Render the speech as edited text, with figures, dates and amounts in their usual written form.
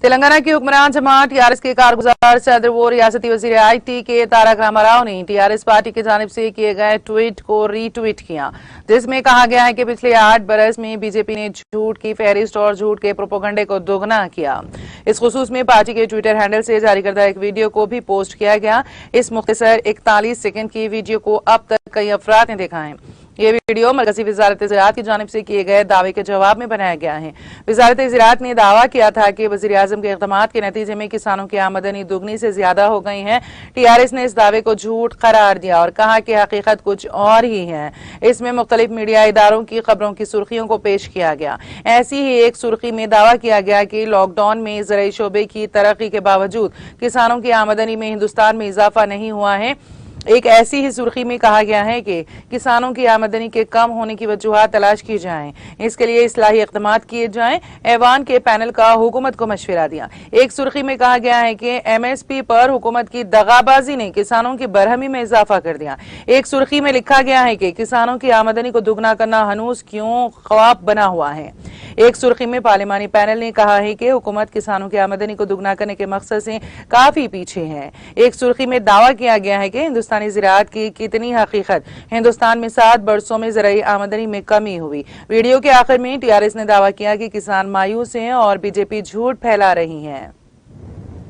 तेलंगाना की हुक्मरान जमात टीआरएस के कारगुजार सदर वो रियासती वजीर आईटी के तारक रामाराव ने टीआरएस पार्टी की जानिब से किए गए ट्वीट को रीट्वीट किया, जिसमें कहा गया है कि पिछले 8 बरस में बीजेपी ने झूठ की फहरिस्त और झूठ के प्रोपेगेंडे को दोगुना किया। इस खुसूस में पार्टी के ट्विटर हैंडल से जारी करदा एक वीडियो को भी पोस्ट किया गया। इस मुख्तसर 41 सेकंड की वीडियो को अब तक कई अफराद ने देखा है। ये वीडियो मरकजी वजारत ज़राअत की जानिब से किए गए दावे के जवाब में बनाया गया है। वजारत ज़राअत ने दावा किया था कि वज़ीर आज़म के इक़दामात के नतीजे में किसानों की आमदनी दुगनी से ज्यादा हो गई है। टीआरएस ने इस दावे को झूठ करार दिया और कहा कि हकीकत कुछ और ही है। इसमें मुख्तलिफ मीडिया इदारों की खबरों की सुर्खियों को पेश किया गया। ऐसी ही एक सुर्खी में दावा किया गया कि लॉकडाउन में ज़राई शोबे की तरक्की के बावजूद किसानों की आमदनी में हिंदुस्तान में इजाफा नहीं हुआ है। एक ऐसी ही सुर्खी में कहा गया है कि किसानों की आमदनी के कम होने की वजूहात तलाश की जाएं, इसके लिए इस्लाही इक़दामात किए जाएं। ऐवान के पैनल का हुकूमत को मशवरा दिया। एक सुर्खी में कहा गया है कि एमएसपी पर हुकूमत की दगाबाजी ने किसानों की बरहमी में इजाफा कर दिया। एक सुर्खी में लिखा गया है कि किसानों की आमदनी को दुगना करना हनूज क्यों ख्वाब बना हुआ है। एक सुर्खी में पार्लिमानी पैनल ने कहा है कि हुकूमत किसानों की आमदनी को दुगना करने के मकसद से काफी पीछे है। एक सुर्खी में दावा किया गया है कि हिंदुस्तानी ज़राअत की कितनी हकीकत, हिंदुस्तान में 7 बरसों में ज़राई आमदनी में कमी हुई। वीडियो के आखिर में टीआरएस ने दावा किया कि किसान मायूस हैं और बीजेपी झूठ फैला रही है।